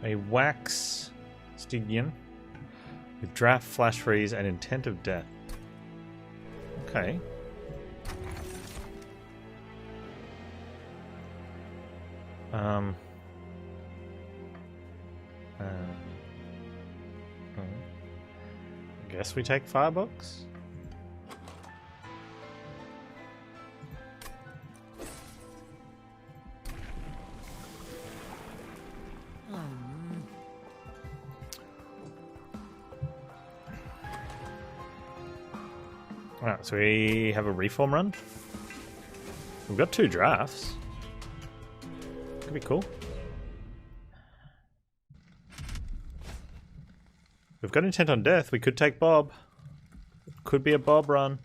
A wax Stygian with draft, flash freeze, and intent of death. Okay. I guess we take firebox. Alright, so we have a reform run. We've got 2 drafts. Could be cool. We've got intent on death. We could take Bob. Could be a Bob run.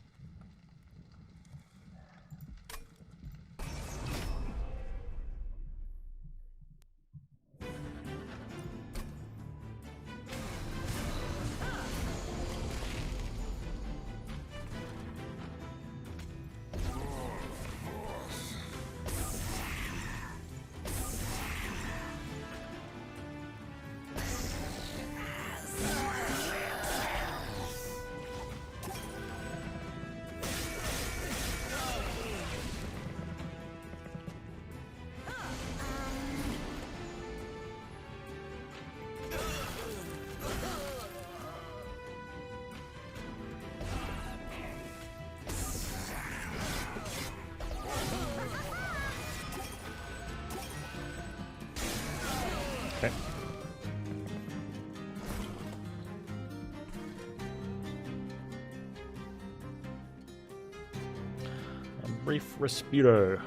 Okay. A brief Resputo.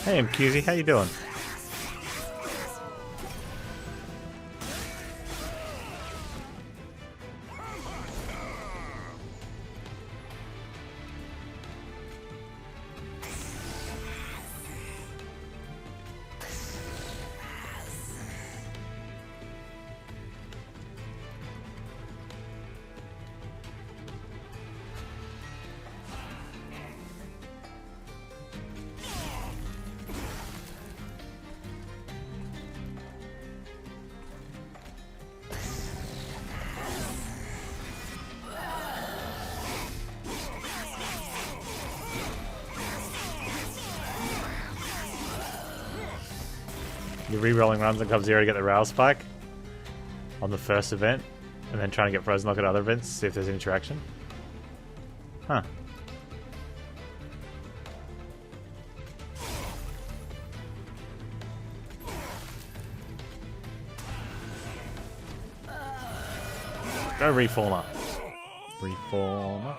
Hey, MQZ, how you doing? You're re-rolling runs on Cub 0 to get the rail spike on the first event, and then trying to get frozen lock at other events, see if there's interaction. Huh. Go Reformer. Reformer.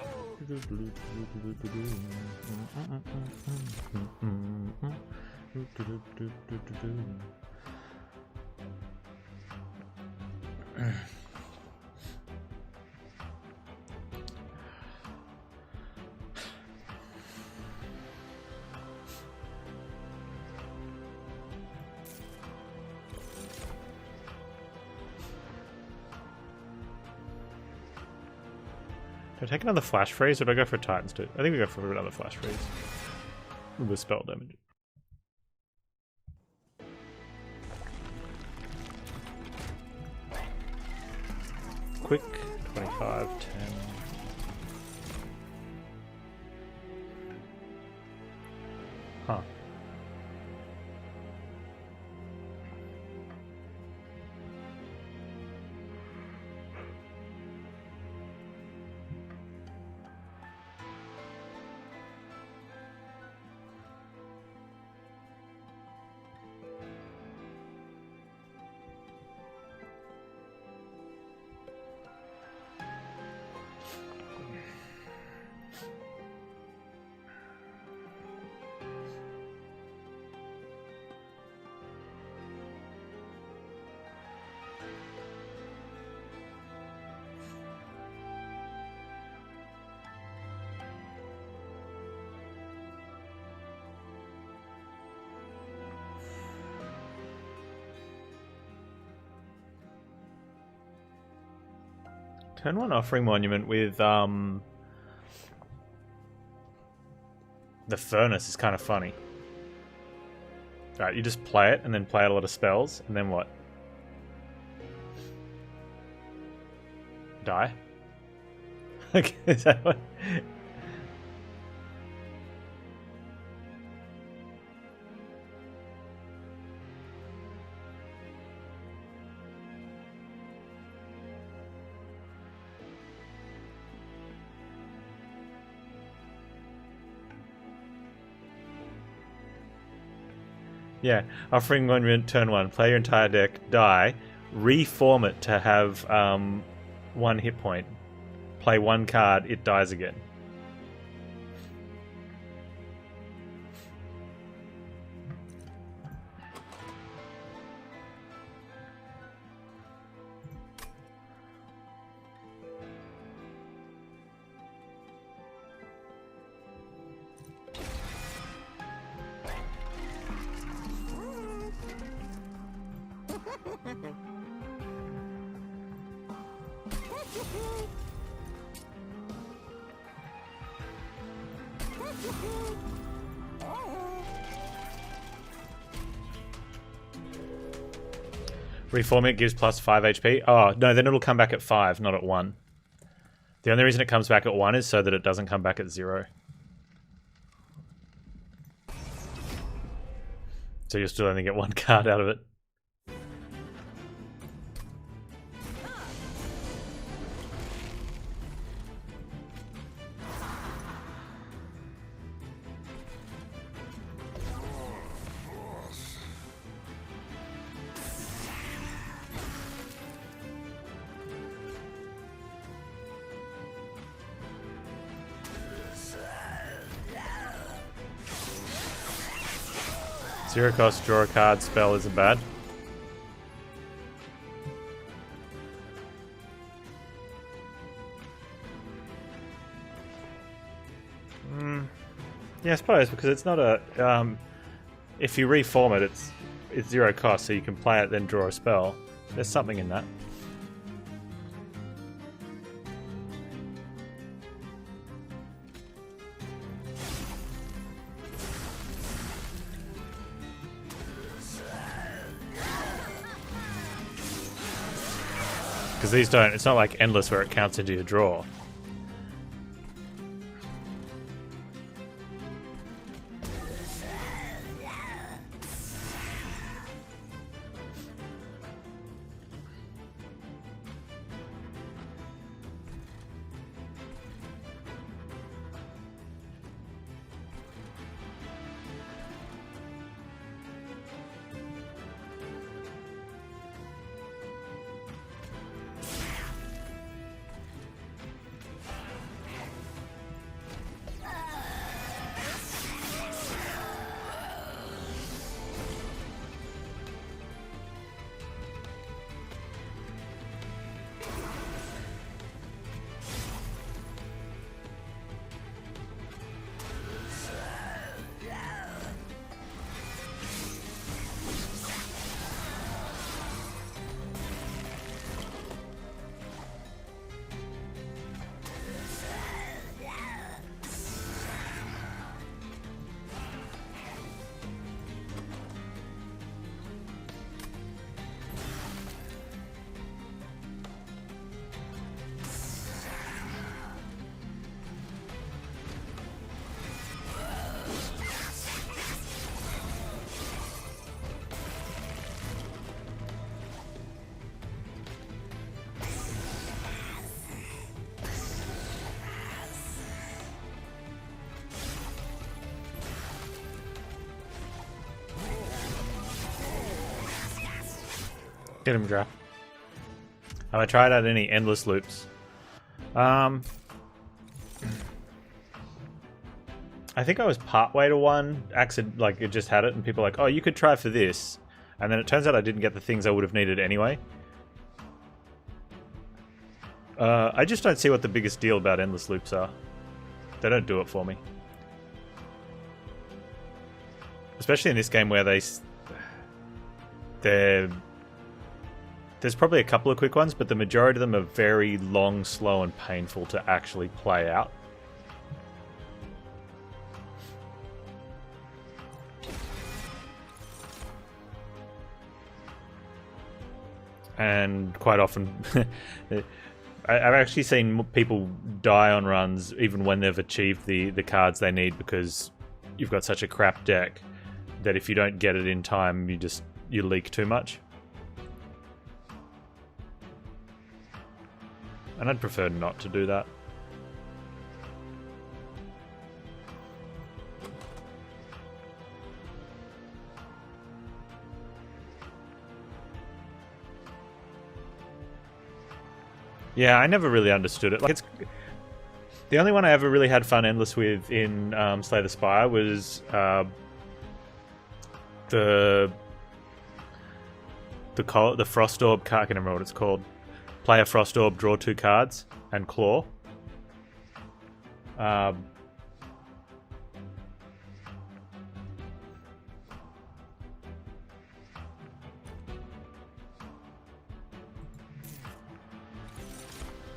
Do I take another flash freeze or do I go for Titans too? I think we go for another flash freeze. With spell damage. Quick, 25, 10. Huh. Turn 1 Offering Monument with the Furnace is kind of funny. Alright, you just play it and then play out a lot of spells, and then what? Die? Okay, is that what? Yeah, Offering Monument, turn 1, play your entire deck, die, reform it to have 1 hit point. Play 1 card, it dies again. Reform it gives plus 5 HP. Oh, no, then it'll come back at 5, not at 1. The only reason it comes back at 1 is so that it doesn't come back at 0. So you'll still only get 1 card out of it. Zero cost, draw a card, spell isn't bad. Yeah, I suppose, because it's not a... if you reform it, it's 0 cost, so you can play it, then draw a spell. There's something in that. Because these don't, it's not like endless where it counts into your draw. Get him, draft. Have I tried out any endless loops? I think I was partway to one. Like, it just had it, and people were like, oh, you could try for this. And then it turns out I didn't get the things I would have needed anyway. I just don't see what the biggest deal about endless loops are. They don't do it for me. Especially in this game where they're There's probably a couple of quick ones, but the majority of them are very long, slow, and painful to actually play out. And quite often, I've actually seen people die on runs even when they've achieved the cards they need, because you've got such a crap deck that if you don't get it in time, you leak too much. And I'd prefer not to do that. Yeah, I never really understood it. Like, it's the only one I ever really had fun endless with in Slay the Spire was the Frost Orb card. I can't remember what it's called. Play a Frost Orb, draw 2 cards, and claw.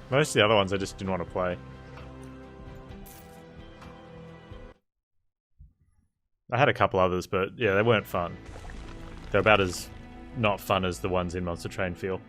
Most of the other ones I just didn't want to play. I had a couple others, but yeah, they weren't fun. They're about as not fun as the ones in Monster Train feel.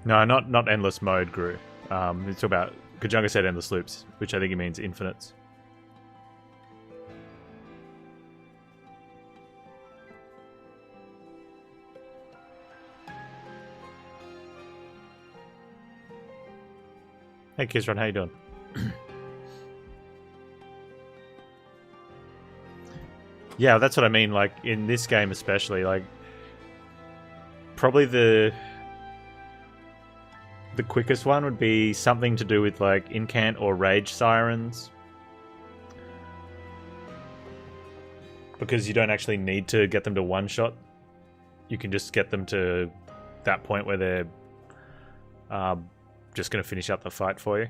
No, not endless mode, Gru. It's about Kajunga said endless loops, which I think he means infinites. Hey Kizron, how you doing? Yeah, that's what I mean, like, in this game especially, like, probably the quickest one would be something to do with, like, Incant or Rage Sirens. Because you don't actually need to get them to one-shot. You can just get them to that point where they're just going to finish up the fight for you.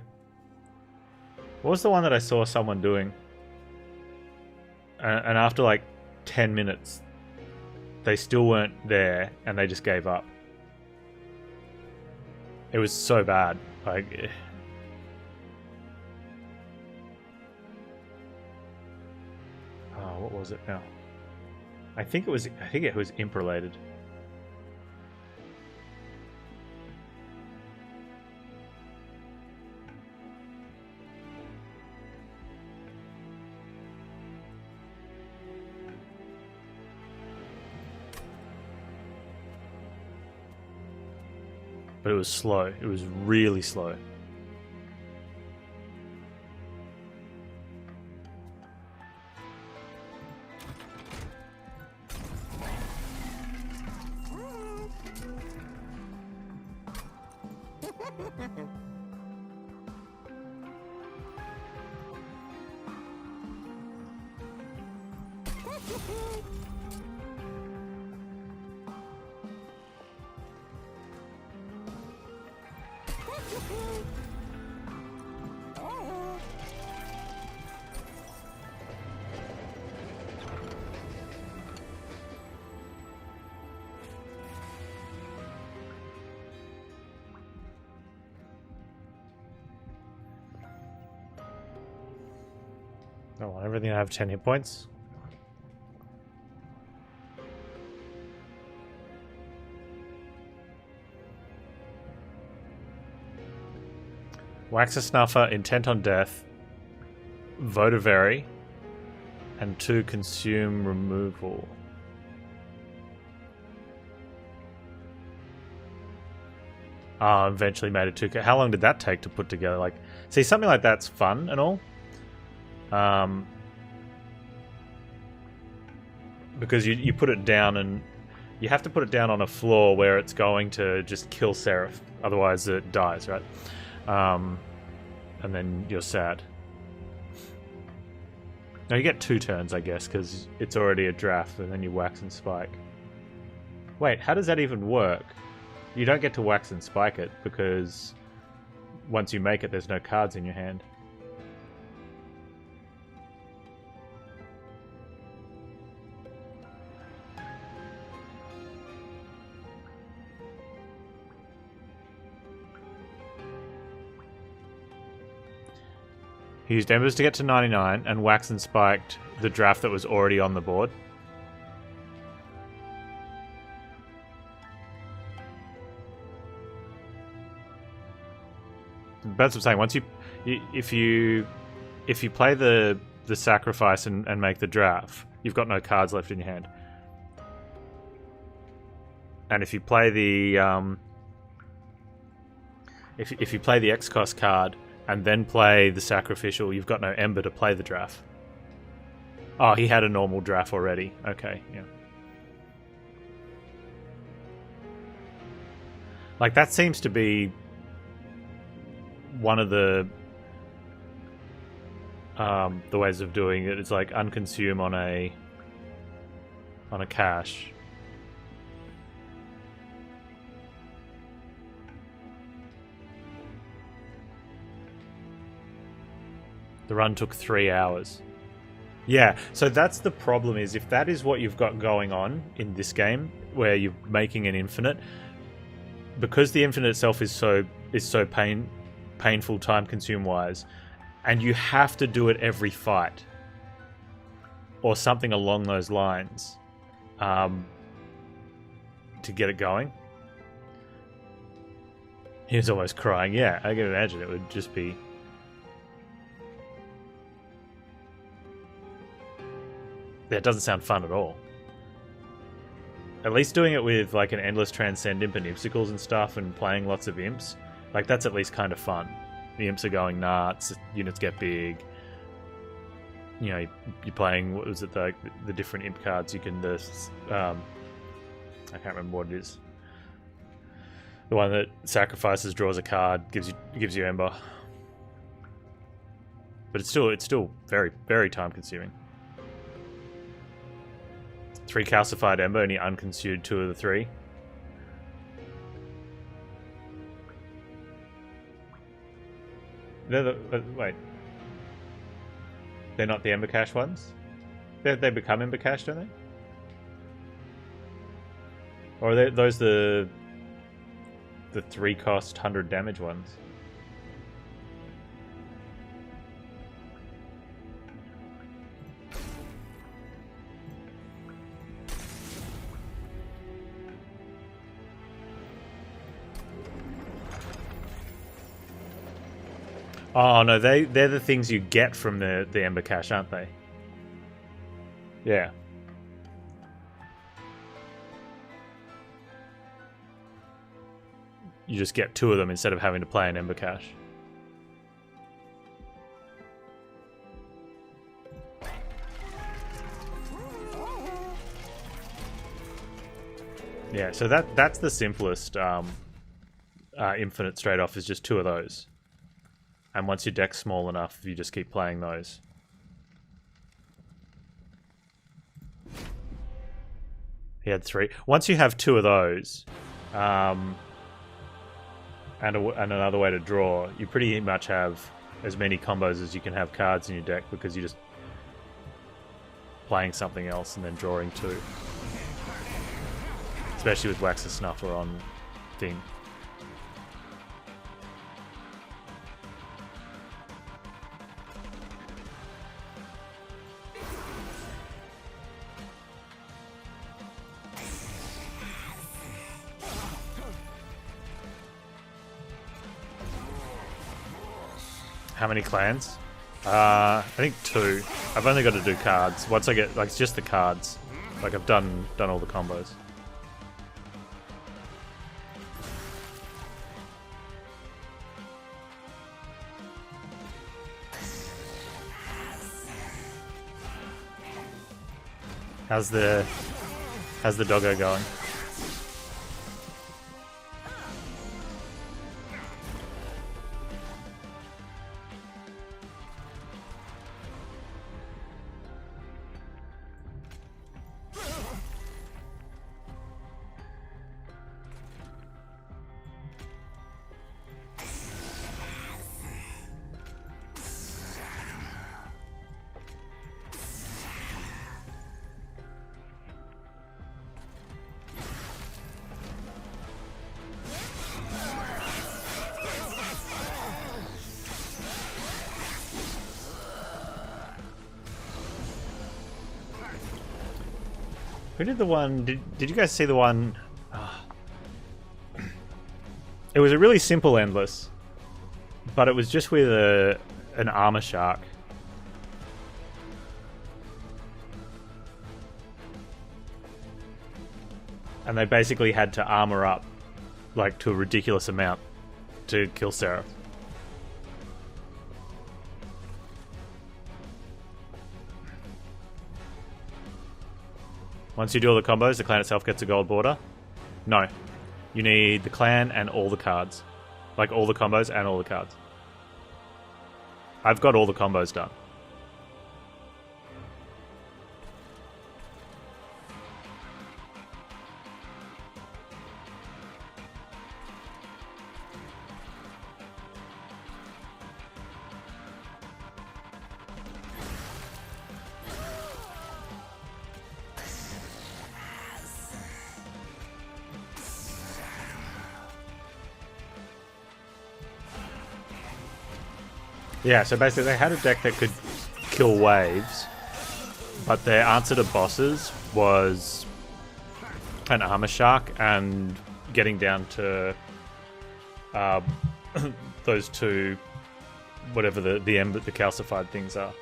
What was the one that I saw someone doing? And after, like, 10 minutes, they still weren't there, and they just gave up. It was so bad. Like, oh, what was it now? I think it was imp related. But it was slow. It was really slow. I want everything to have 10 hit points. Wax a Snuffer, Intent on Death, Votavary, and 2 Consume Removal. Eventually made it 2. How long did that take to put together? Like, see, something like that's fun and all. Because you put it down, and you have to put it down on a floor where it's going to just kill Seraph, otherwise it dies, right? And then you're sad. Now you get 2 turns, I guess, because it's already a draft, and then you wax and spike. Wait, how does that even work? You don't get to wax and spike it because once you make it, there's no cards in your hand. He used embers to get to 99 and wax and spiked the draft that was already on the board. That's what I'm saying. Once if you play the sacrifice and make the draft, you've got no cards left in your hand. And if you play the if you play the X cost card and then play the sacrificial, you've got no ember to play the draft. Oh, he had a normal draft already. Okay, yeah. Like, that seems to be one of the ways of doing it. It's like unconsume on a cache. The run took 3 hours. Yeah, so that's the problem, is if that is what you've got going on in this game, where you're making an infinite, because the infinite itself is so painful time consume wise, and you have to do it every fight or something along those lines to get it going. He was almost crying. Yeah, I can imagine it would just be... That doesn't sound fun at all. At least doing it with like an endless transcend imp and impsicles and stuff and playing lots of imps, like that's at least kind of fun. The imps are going nuts, units get big. You know, you're playing, what was it, the different imp cards you can, I can't remember what it is. The one that sacrifices, draws a card, gives you ember. But it's still very, very time consuming. 3 calcified ember and he unconsumed 2 of the 3. Wait. They're not the ember cache ones? They become ember cache, don't they? Or are those the 3 cost 100 damage ones? Oh no, they're the things you get from the ember cache, aren't they? Yeah. You just get 2 of them instead of having to play an ember cache. Yeah, so that's the simplest infinite straight off, is just 2 of those. And once your deck's small enough, you just keep playing those. He had 3. Once you have 2 of those, and another way to draw, you pretty much have as many combos as you can have cards in your deck, because you're just playing something else and then drawing 2. Especially with Wax the Snuffer on thing. How many clans? I think 2. I've only got to do cards. Once I get, like, it's just the cards. Like, I've done all the combos. How's the doggo going? Who did the one... Did you guys see the one... It was a really simple endless, but it was just with an armor shark. And they basically had to armor up, like, to a ridiculous amount to kill Seraph. Once you do all the combos, the clan itself gets a gold border. No. You need the clan and all the cards. Like, all the combos and all the cards. I've got all the combos done. Yeah, so basically they had a deck that could kill waves, but their answer to bosses was an armor shark and getting down to those two, whatever the calcified things are.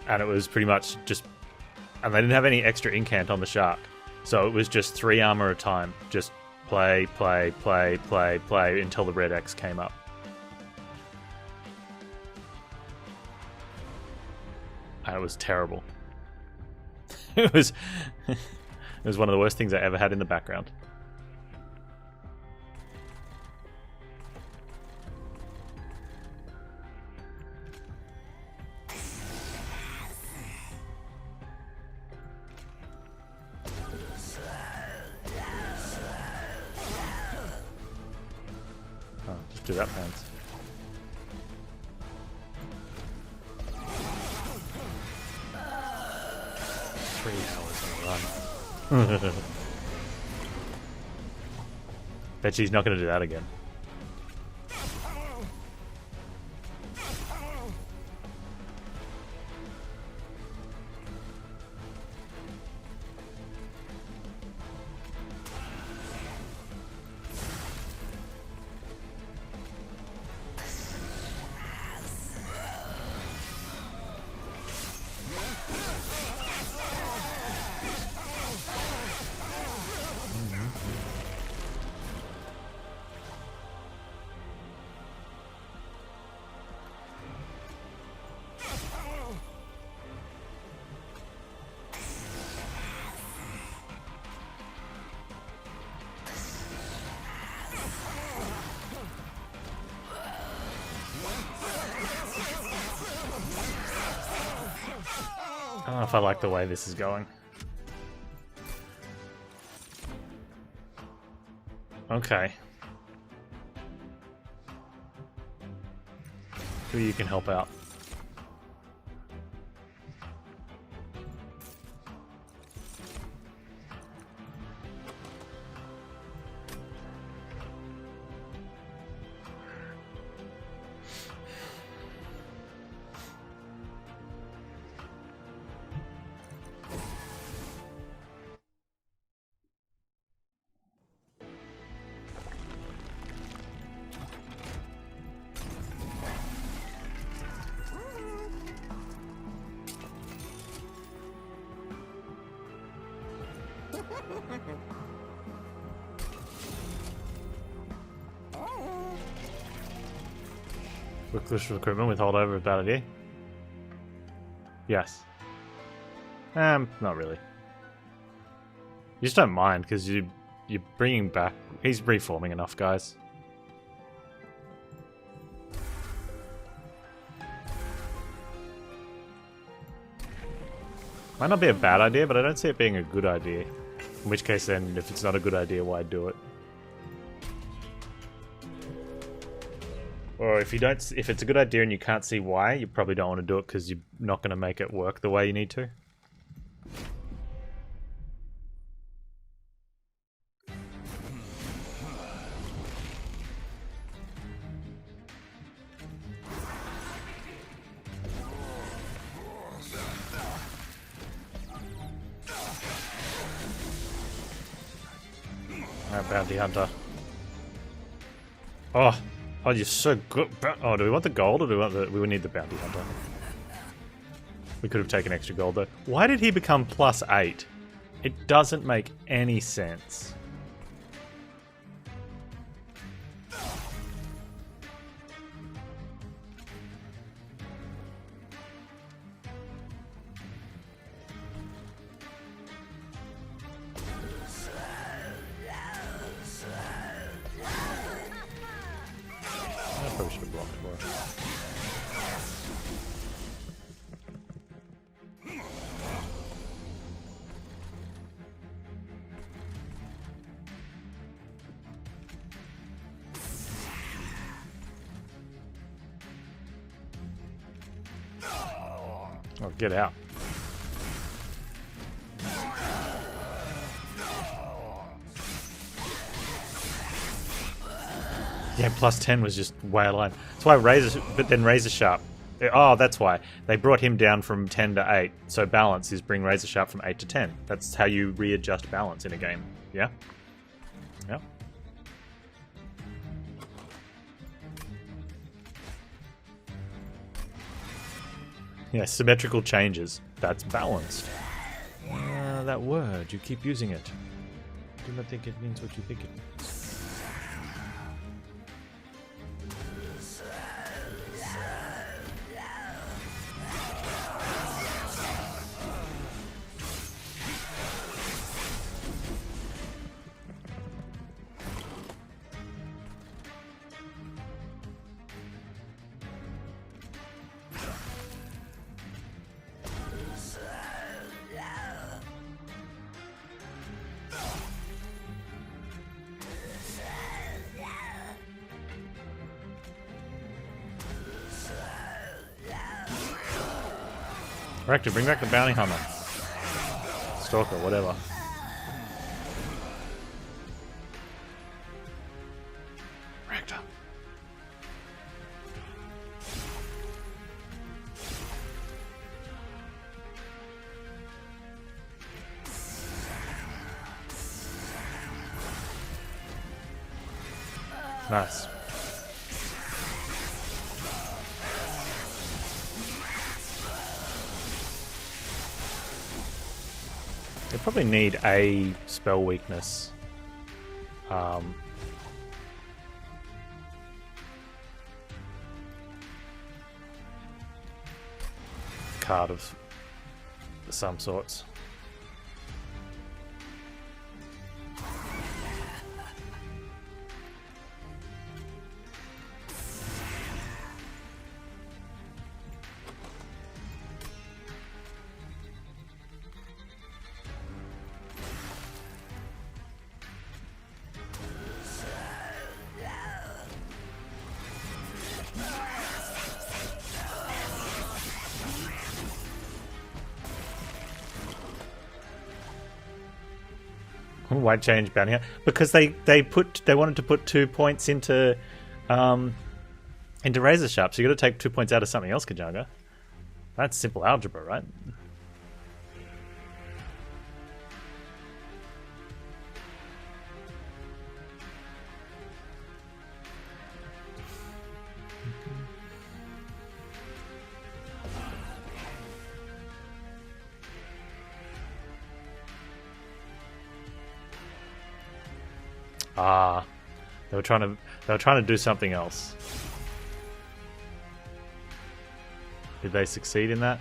And it was pretty much just... And they didn't have any extra incant on the shark. So it was just 3 armor a time. Just play, play, play, play, play until the red X came up. And it was terrible. It was one of the worst things I ever had in the background. Oh, just do that, Panz. Bet she's not going to do that again. I don't know if I like the way this is going. Okay. Who you can help out? Reckless recruitment with holdover of bad idea? Yes. Not really. You just don't mind because you're bringing back... He's reforming enough, guys. Might not be a bad idea, but I don't see it being a good idea. In which case then, if it's not a good idea, why do it? Or if it's a good idea and you can't see why, you probably don't want to do it because you're not going to make it work the way you need to. Bounty hunter. Oh, you're so good. Oh, do we want the gold or do we want the... We need the bounty hunter. We could have taken extra gold though. Why did he become +8? It doesn't make any sense. I probably should have blocked for it. Oh, get out. Yeah, +10 was just way aligned. That's why Razor Sharp. Oh, that's why. They brought him down from 10 to 8. So balance is bring Razor Sharp from 8 to 10. That's how you readjust balance in a game. Yeah? Yeah. Yeah, symmetrical changes. That's balanced. That word, you keep using it. Do not think it means what you think it means. Rector, bring back the bounty hunter. Stalker, whatever. Rector. Nice. They probably need a spell weakness. Card of some sorts. Why change bounty hunter? Because they wanted to put 2 points into Razor Sharp, so you got to take 2 points out of something else, Kajanga. That's simple algebra, right? Ah, they were trying to do something else. Did they succeed in that?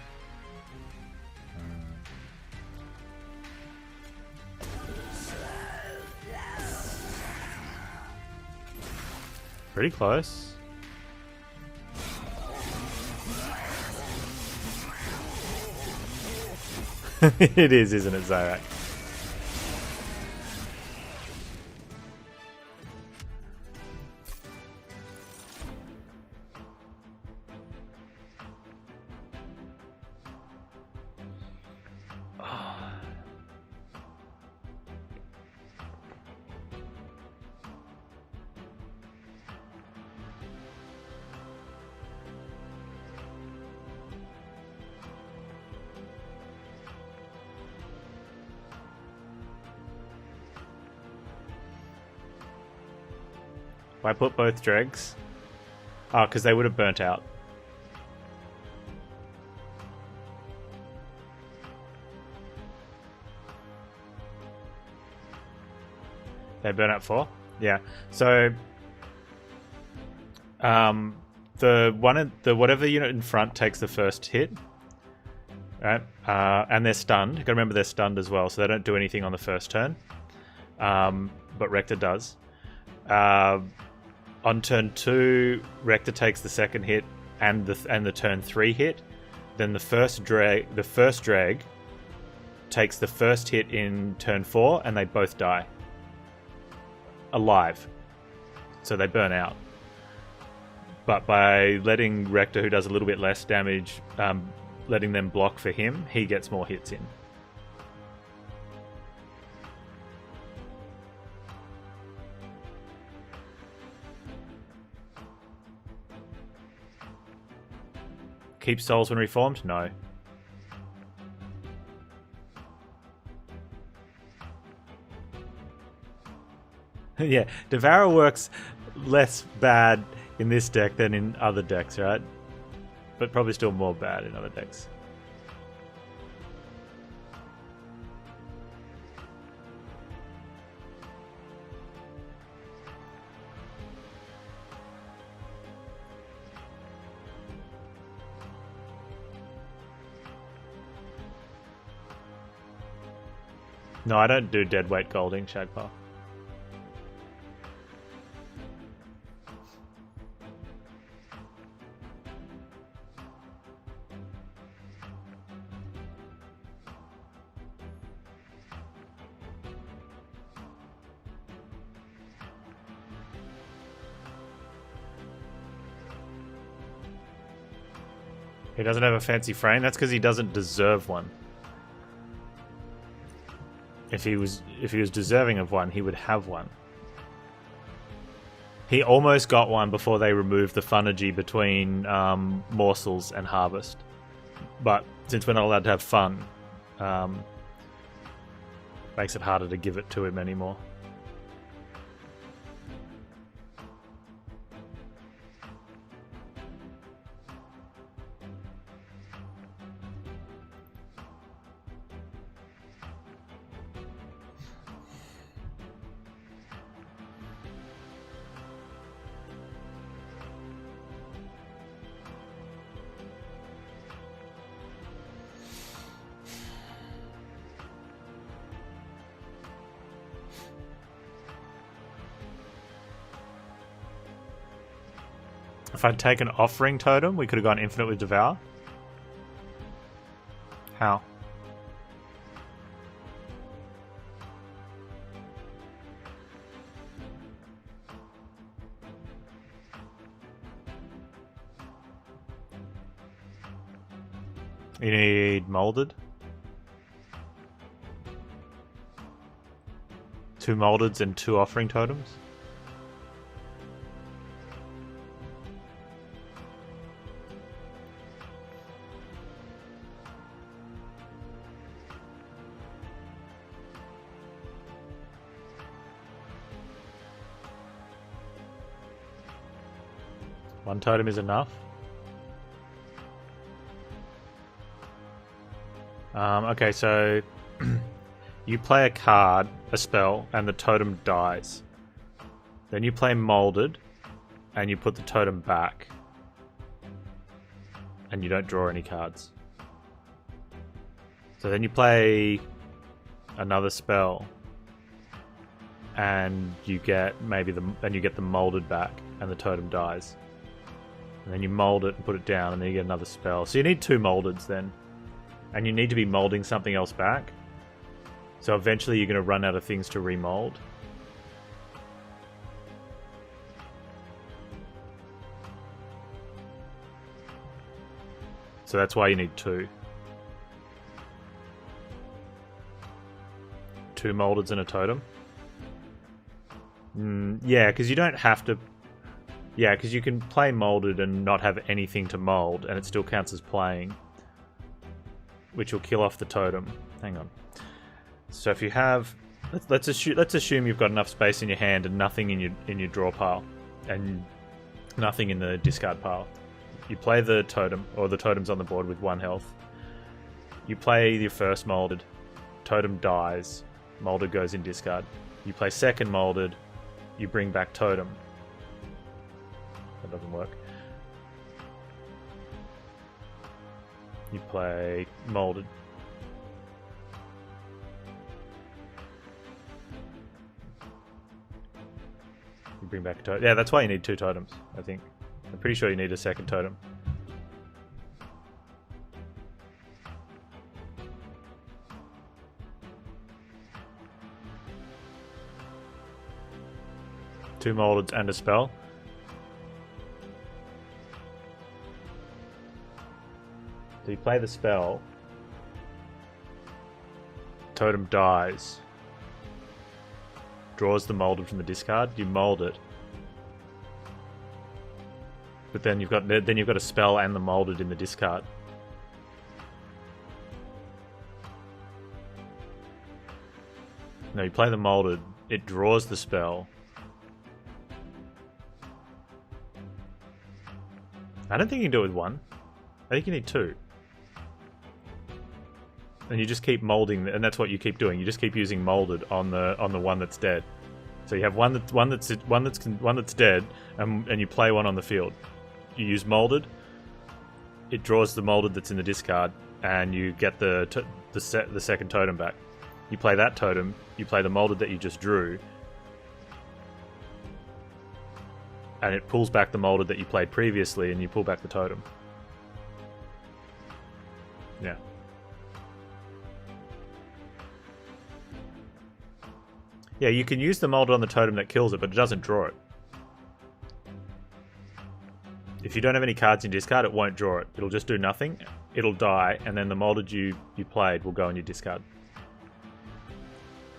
Pretty close. It is, isn't it, Zyrak? Why put both dregs? Oh, because they would have burnt out. They burn out 4? Yeah. So the whatever unit in front takes the first hit. Right? And they're stunned. You've got to remember they're stunned as well, so they don't do anything on the first turn. But Rector does. On turn 2, Rector takes the second hit and the turn 3 hit. Then the first drag takes the first hit in turn 4, and they both die. Alive. So they burn out. But by letting Rector, who does a little bit less damage, letting them block for him, he gets more hits in. Keep souls when reformed? No. Yeah, Devourer works less bad in this deck than in other decks, right? But probably still more bad in other decks. No, I don't do deadweight golding, Shagpa. He doesn't have a fancy frame? That's because he doesn't deserve one. If he was deserving of one, he would have one. He almost got one before they removed the funergy between morsels and harvest. But since we're not allowed to have fun, makes it harder to give it to him anymore. If I'd taken Offering Totem, we could have gone infinite with Devour. How? You need Molded. 2 Moldeds and 2 Offering Totems. One totem is enough. Okay, so you play a card, a spell, and the totem dies. Then you play Molded, and you put the totem back. And you don't draw any cards. So then you play another spell, and you get the Molded back, and the totem dies. And then you mold it and put it down, and then you get another spell. So you need 2 Moldeds then. And you need to be molding something else back. So eventually you're going to run out of things to remold. So that's why you need 2. 2 Moldeds and a totem. Yeah, because you don't have to... Yeah, because you can play Molded and not have anything to mold, and it still counts as playing. Which will kill off the totem. Hang on. So if you have... Let's assume you've got enough space in your hand and nothing in your draw pile. and nothing in the discard pile. You play the totem, or the totem's on the board with 1 health. You play your first molded, totem dies, molded goes in discard. You play second molded, you bring back totem. That doesn't work. You play molded. You bring back a totem. Yeah, that's why you need 2 totems, I think. I'm pretty sure you need a second totem. Two moldeds and a spell. So you play the spell. Totem dies. Draws the molded from the discard. You mold it. But then you've got a spell and the molded in the discard. No, you play the molded. It draws the spell. I don't think you can do it with 1. I think you need 2. And you just keep molding, and that's what you keep doing. You just keep using molded on the one that's dead. So you have one that's dead, and you play one on the field. You use molded. It draws the molded that's in the discard, and you get the second totem back. You play that totem. You play the molded that you just drew, and it pulls back the molded that you played previously, and you pull back the totem. Yeah. Yeah, you can use the molded on the totem that kills it, but it doesn't draw it. If you don't have any cards in discard, it won't draw it. It'll just do nothing. It'll die, and then the molded you played will go in your discard.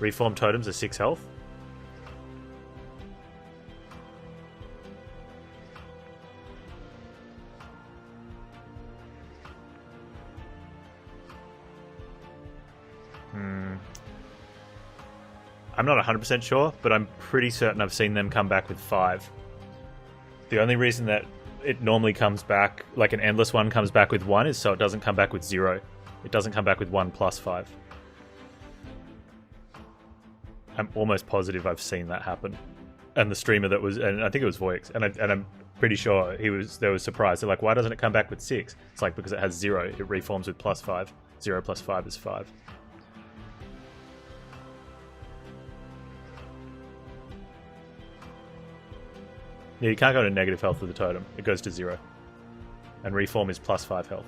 Reformed totems are 6 health. I'm not 100% sure, but I'm pretty certain I've seen them come back with 5. The only reason that it normally comes back, like an endless one comes back with 1, is so it doesn't come back with 0. It doesn't come back with 1 plus 5. I'm almost positive I've seen that happen. And the streamer that was, and I think it was Voix, and I'm pretty sure they was surprised. They're like, why doesn't it come back with 6? It's like, because it has 0, it reforms with plus 5. 0 plus 5 is 5. Yeah, you can't go to negative health with the totem. It goes to 0. And reform is plus 5 health.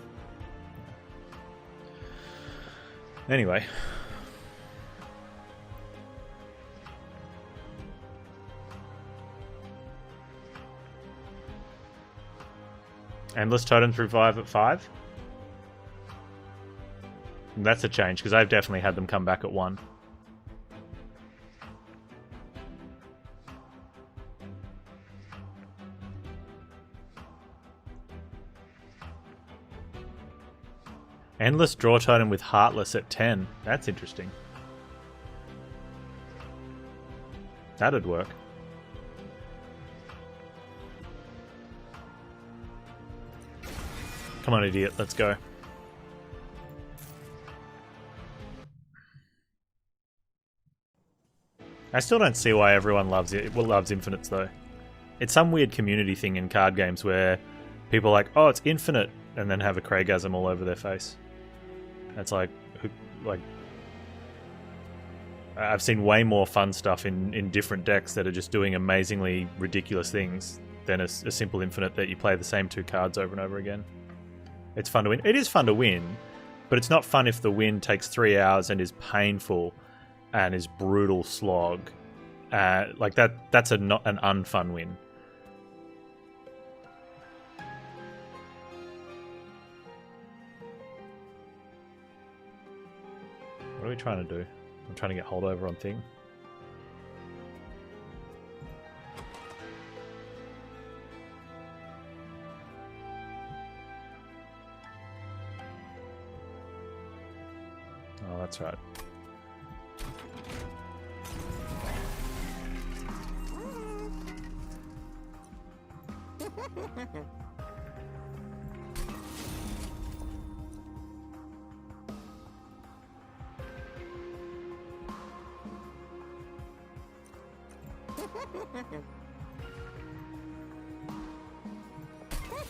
Anyway. Endless totems revive at 5? And that's a change, because I've definitely had them come back at 1. Endless draw totem with Heartless at 10. That's interesting. That'd work. Come on, idiot. Let's go. I still don't see why everyone loves it. Loves infinites, though. It's some weird community thing in card games where people are like, oh, it's infinite, and then have a Craigasm all over their face. It's like, I've seen way more fun stuff in different decks that are just doing amazingly ridiculous things than a simple infinite that you play the same 2 cards over and over again. It's fun to win. It is fun to win, but it's not fun if the win takes 3 hours and is painful and is brutal slog. Like that's an unfun win. What are we trying to do? I'm trying to get holdover on thing. Oh, that's right.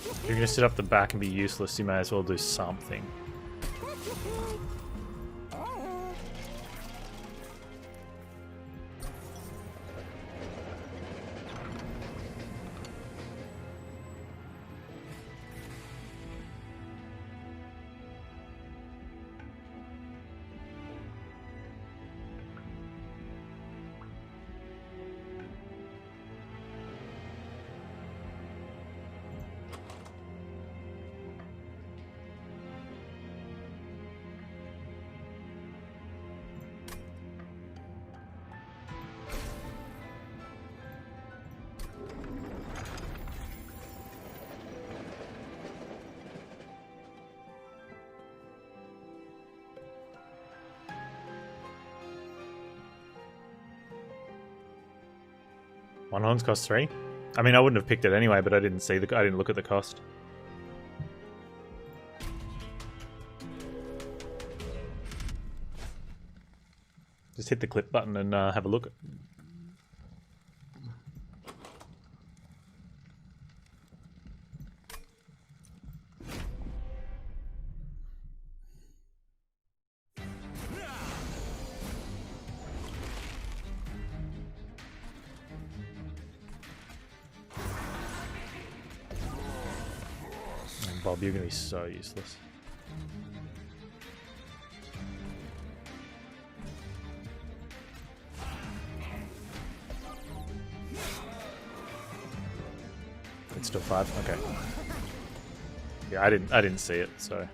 If you're gonna sit up the back and be useless, you may as well do something. One horns cost 3. I mean, I wouldn't have picked it anyway, but I didn't see the. I didn't look at the cost. Just hit the clip button and have a look. Bob, you're gonna be so useless. It's still 5. Okay. Yeah, I didn't see it, so.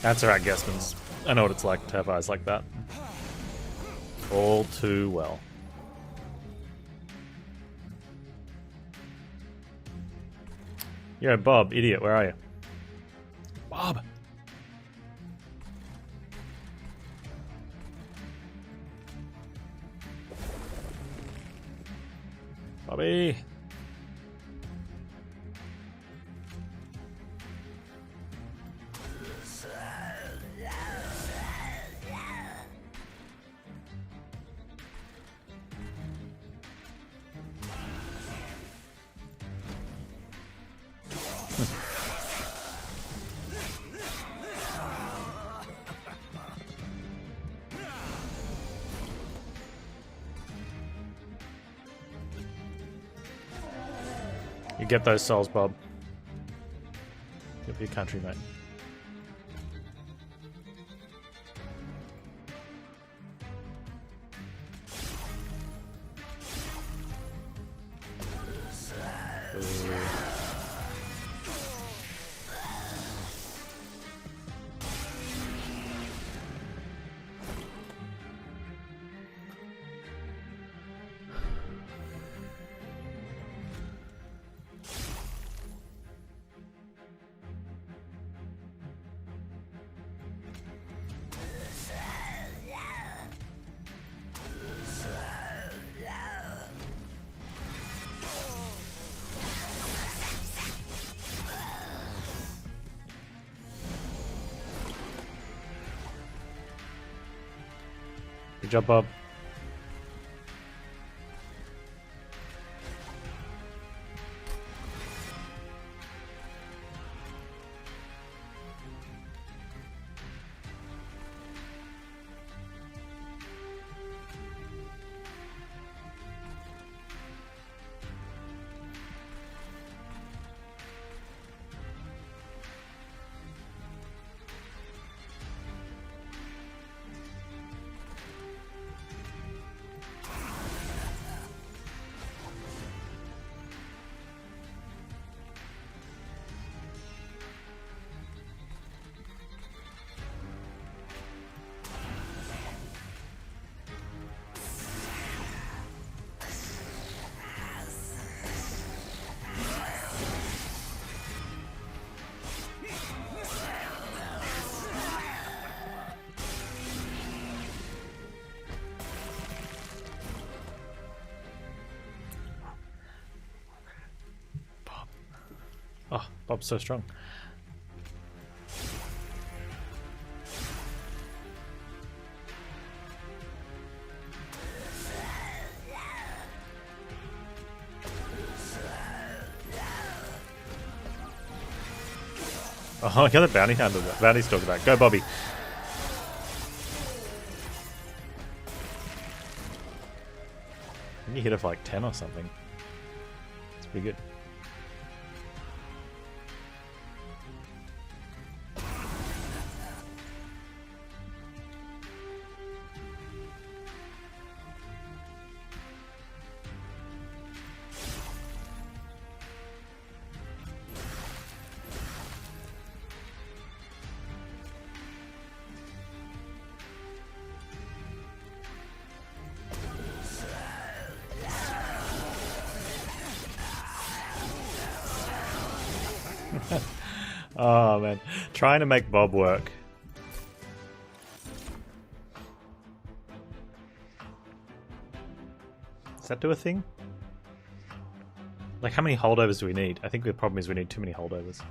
That's alright, Guessmans. I know what it's like to have eyes like that. All too well. Yo, Bob, idiot, where are you? Bob! Bobby! You get those souls, Bob. Good for your country, mate. Good job, Bob. Oh, Bob's so strong. Oh, look at the bounty hunter. Bounty stalker back. Go, Bobby. You hit it for like 10 or something. It's pretty good. Oh man, trying to make Bob work. Does that do a thing? Like, how many holdovers do we need? I think the problem is we need too many holdovers.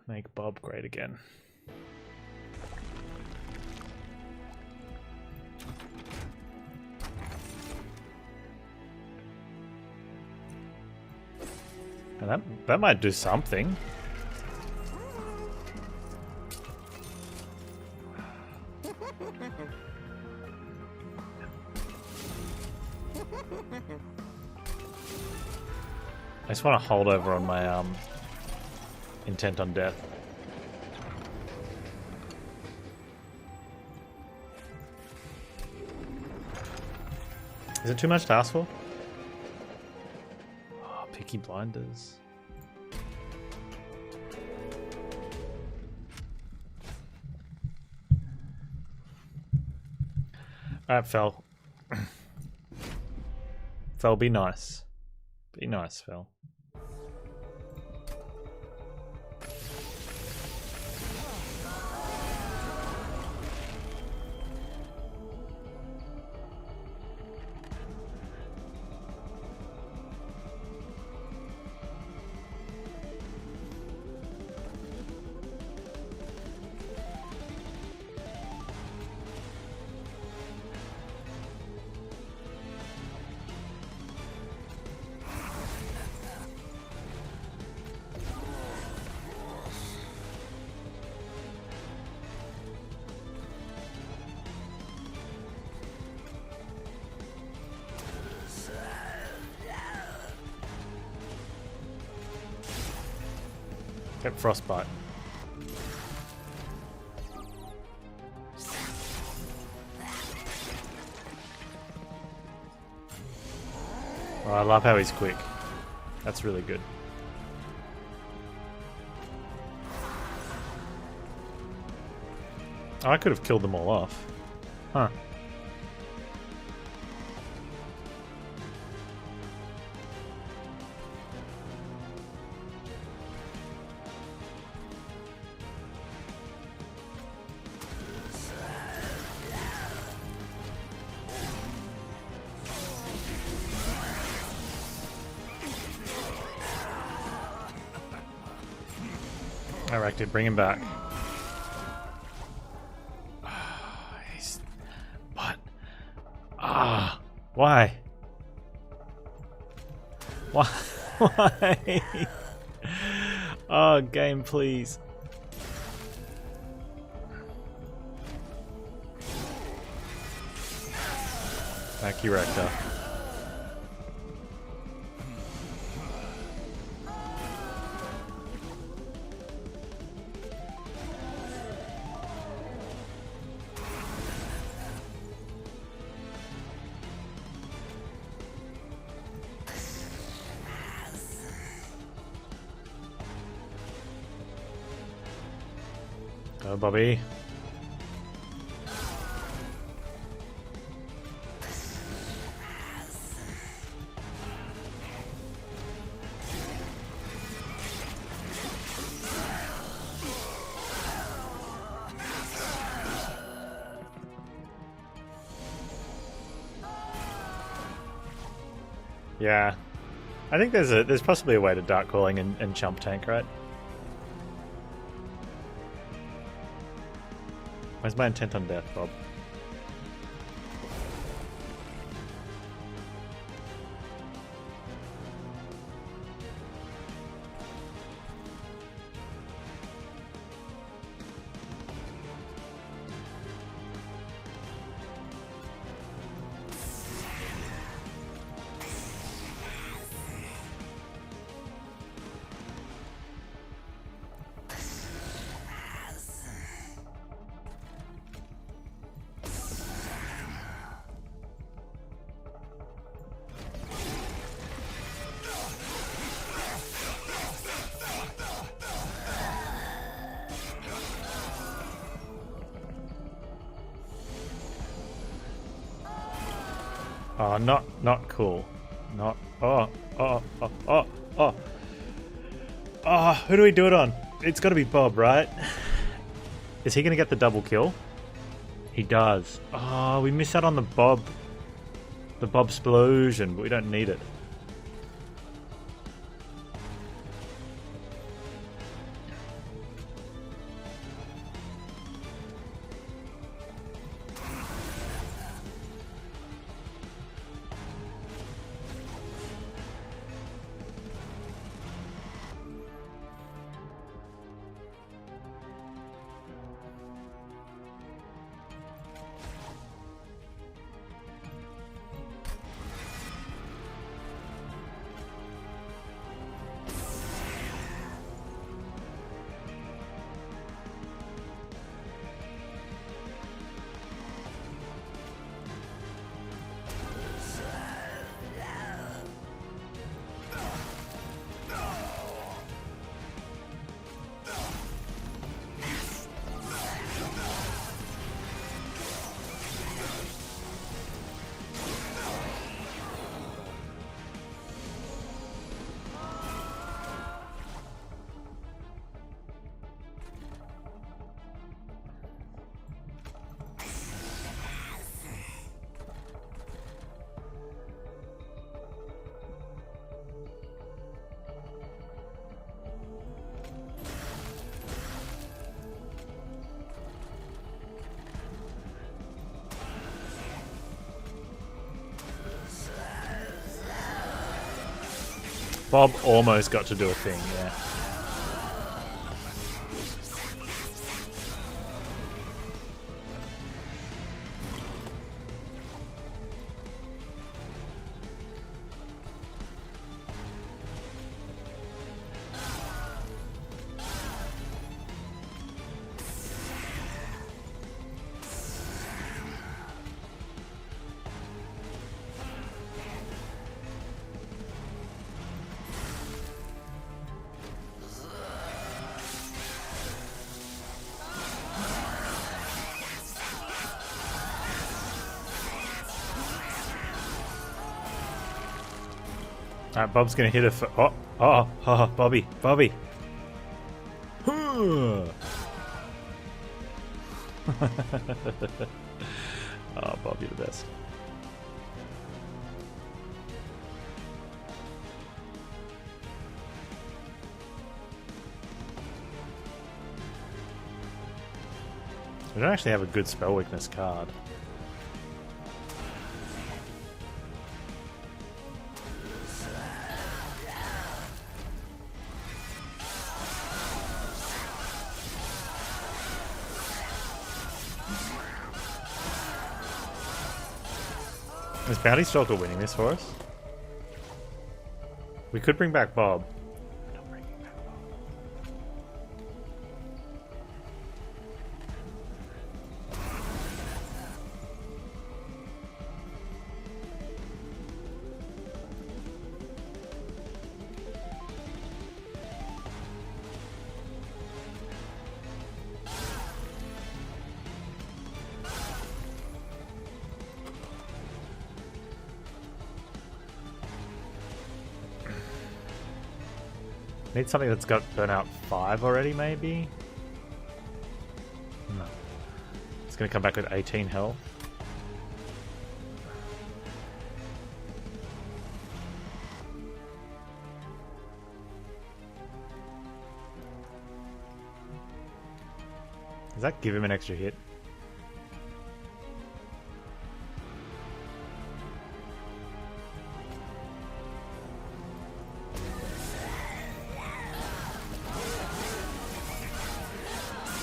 Make Bob great again. And that might do something. I just want to hold over on my intent on death. Is it too much to ask for? Oh, Peaky Blinders. Alright, Fel. Fel, be nice. Be nice, Fel. Get frostbite. Oh, I love how he's quick. That's really good. Oh, I could have killed them all off. Huh. I wrecked it. Bring him back. What? Ah, why? Why? Why? Oh, game, please. Back you, Rector. Go, Bobby. Yeah. I think there's possibly a way to Dark Calling and Chump Tank, right? Where's my intent on death, Bob? Oh, not cool. Not. Oh. Oh, who do we do it on? It's got to be Bob, right? Is he going to get the double kill? He does. Oh, we miss out on the Bob. The Bob explosion, but we don't need it. Bob almost got to do a thing, yeah. Alright, Bob's gonna hit her for. Oh, Bobby. Oh, Bob, you're the best. We don't actually have a good spell weakness card. Is Bounty Stalker winning this for us? We could bring back Bob. We're not bringing back Bob. Need something that's got Burnout 5 already, maybe? No. It's going to come back with 18 health. that give him an extra hit?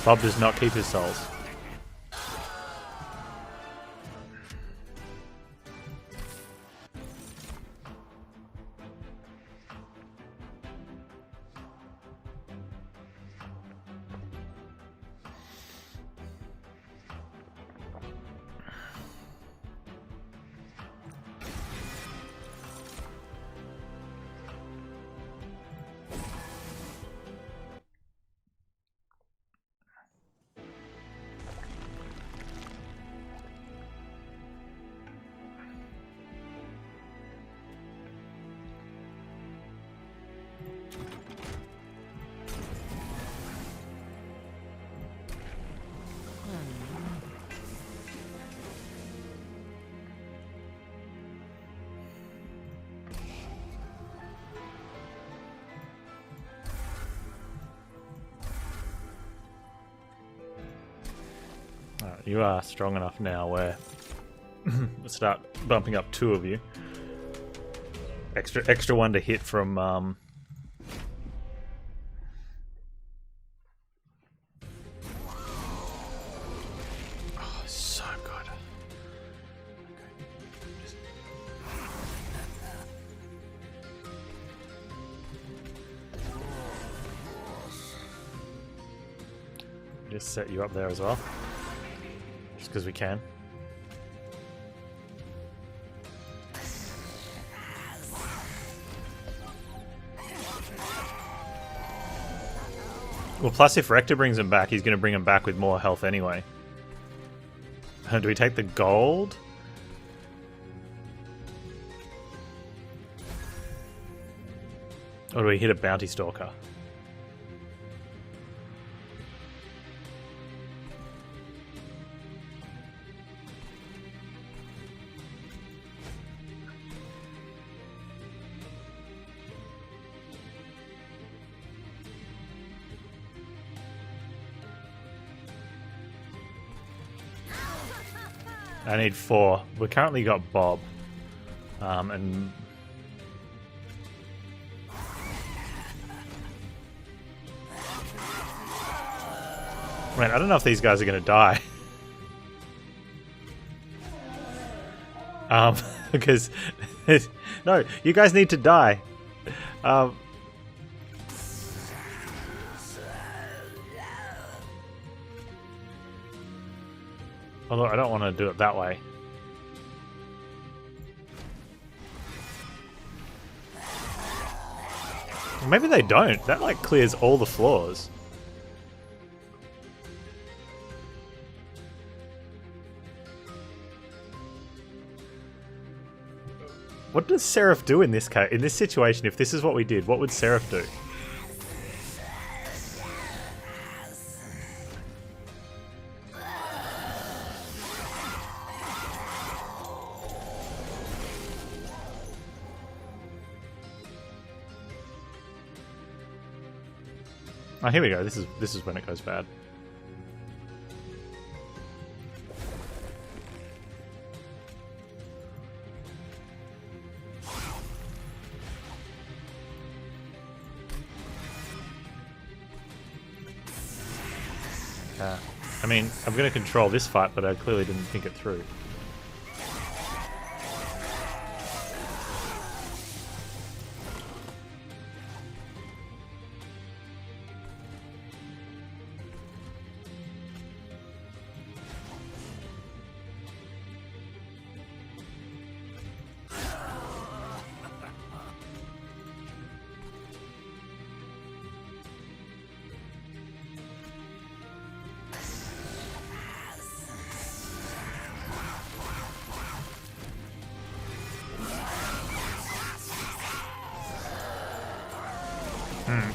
Bob does not keep his souls. You are strong enough now where we'll start bumping up 2 of you. Extra one to hit from oh, so good. Just set you up there as well. Because we can. Well, plus if Rector brings him back, he's going to bring him back with more health anyway. Do we take the gold? Or do we hit a bounty stalker? I need 4. We currently got Bob. And... Man, I don't know if these guys are going to die. Because... no, you guys need to die. Although I don't want to do it that way. Maybe they don't. That like clears all the floors. What does Seraph do in this case? In this situation, if this is what we did, what would Seraph do? Oh, here we go. This is when it goes bad. I mean, I'm going to control this fight, but I clearly didn't think it through.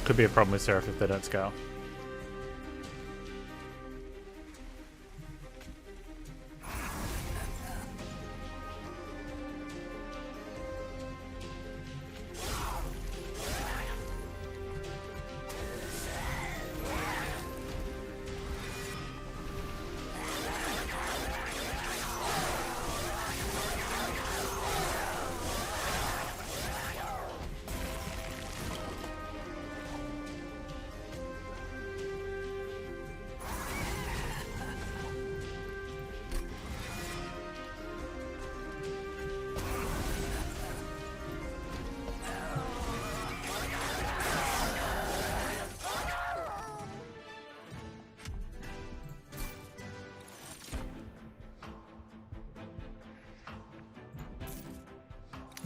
Could be a problem with Seraph if they don't scale.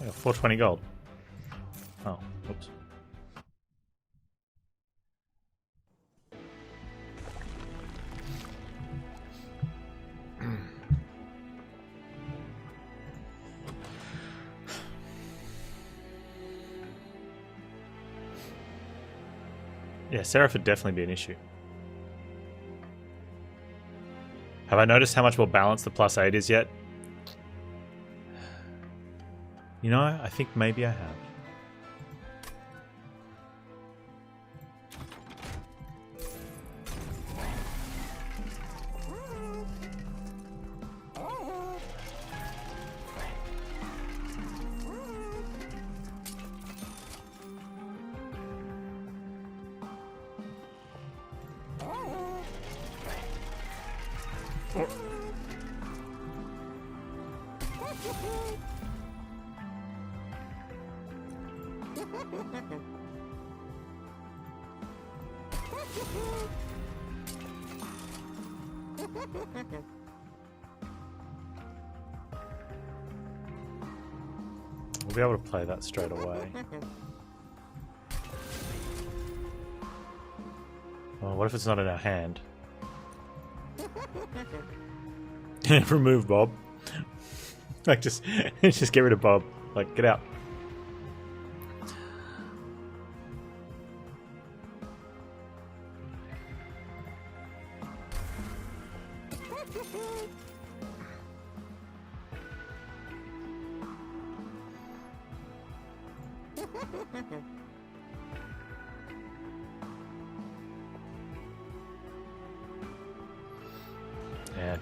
Yeah, 420 gold. Oh, whoops. Yeah, Seraph would definitely be an issue. Have I noticed how much more balanced the +8 is yet? You know, I think maybe I have. We'll be able to play that straight away. Oh, what if it's not in our hand? Remove Bob. Like, just get rid of Bob. Like, get out.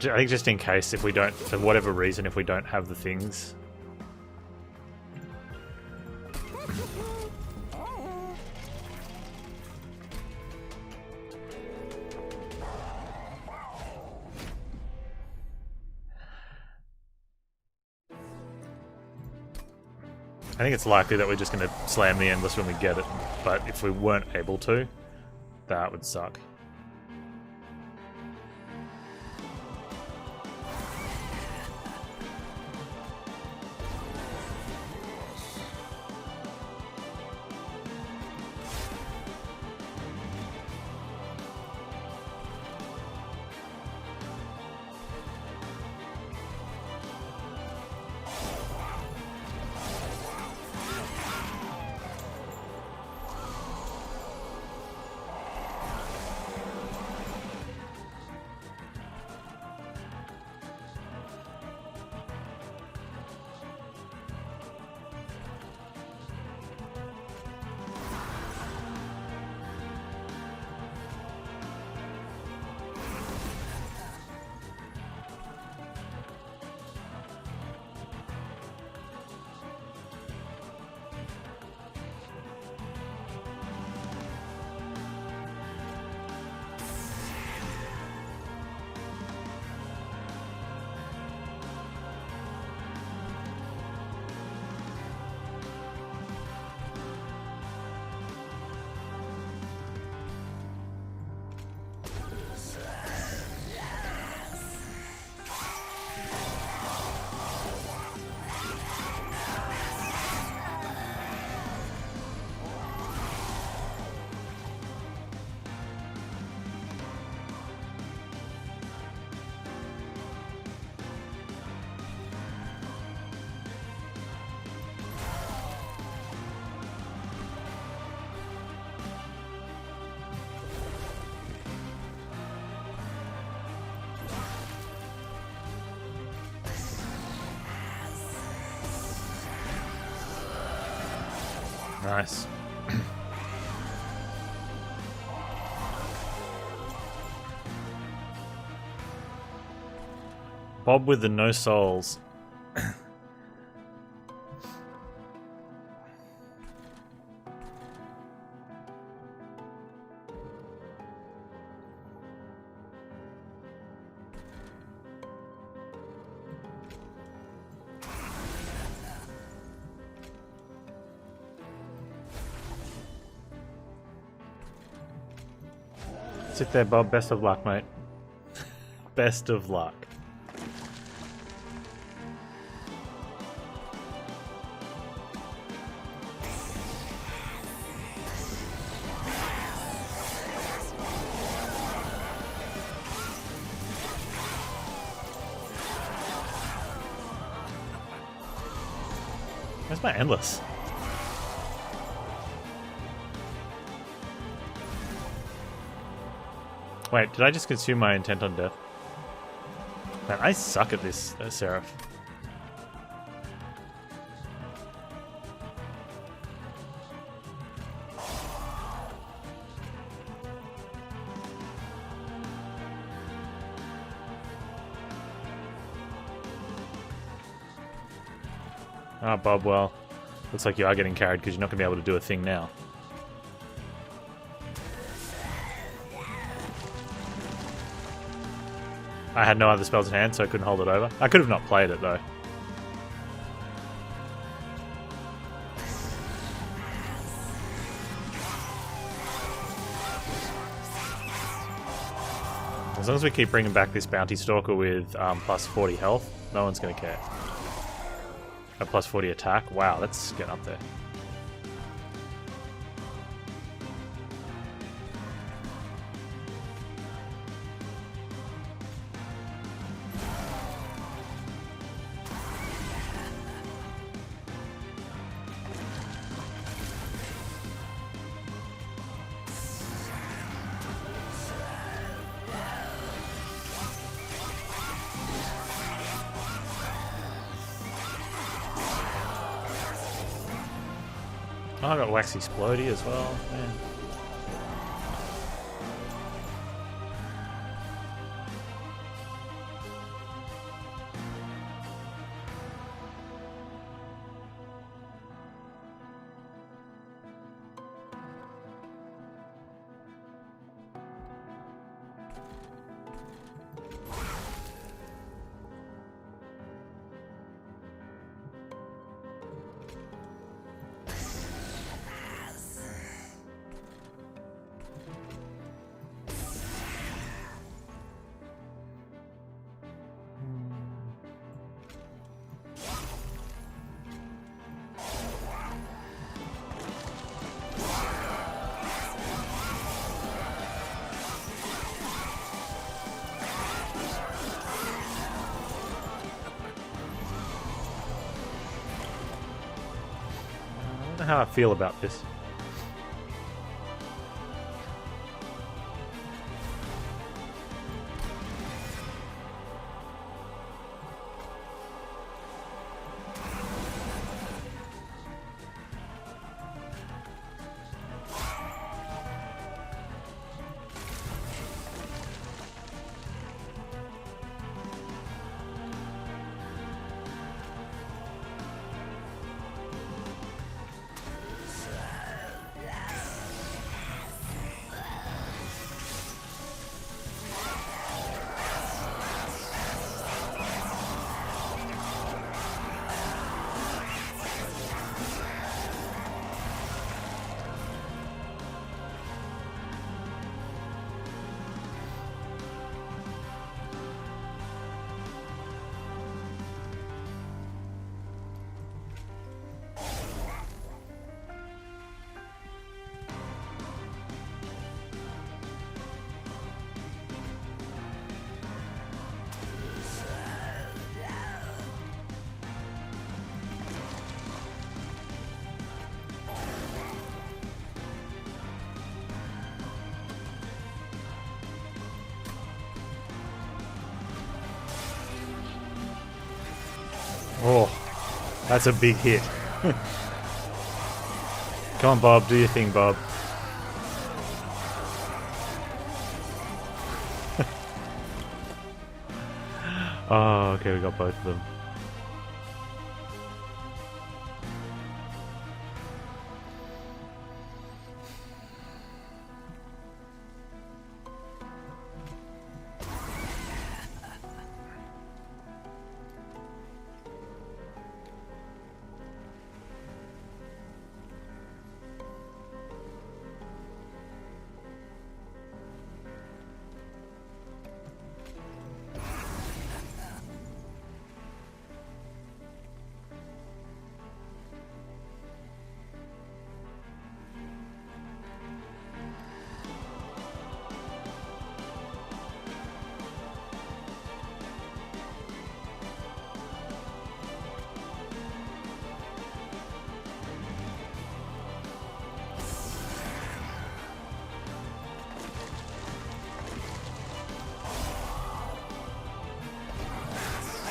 Yeah, I think just in case, if we don't, for whatever reason, if we don't have the things. I think it's likely that we're just going to slam the Endless when we get it, but if we weren't able to, that would suck. Nice. Bob with the no souls. Sit there, Bob. Best of luck, mate. Best of luck. Where's my endless? Wait, did I just consume my intent on death? Man, I suck at this, Seraph. Ah, Bob, well, looks like you are getting carried because you're not going to be able to do a thing now. I had no other spells in hand, so I couldn't hold it over. I could have not played it, though. As long as we keep bringing back this Bounty Stalker with plus 40 health, no one's going to care. A plus 40 attack? Wow, that's getting up there. Oh, I got Waxy Splody as well, man. I don't know how I feel about this. Oh, that's a big hit. Come on, Bob, do your thing, Bob. Oh, okay, we got both of them.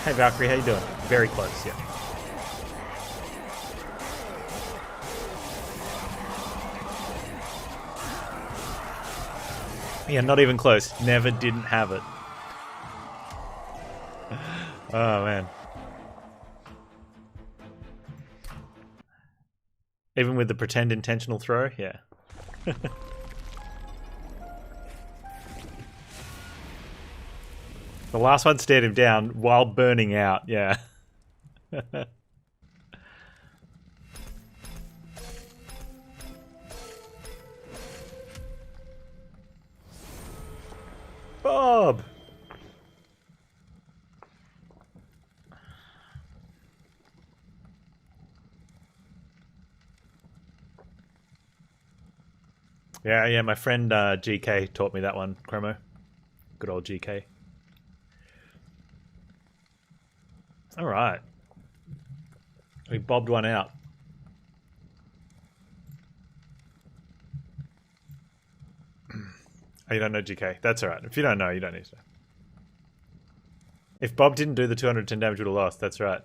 Hey Valkyrie, how you doing? Very close, yeah. Yeah, not even close. Never didn't have it. Oh, man. Even with the pretend intentional throw? Yeah. The last one stared him down while burning out, yeah. Bob! Yeah, my friend GK taught me that one, Chromo. Good old GK. Alright. We bobbed one out. Oh, you don't know GK. That's alright. If you don't know, you don't need to. If Bob didn't do the 210 damage, we would have lost. That's right.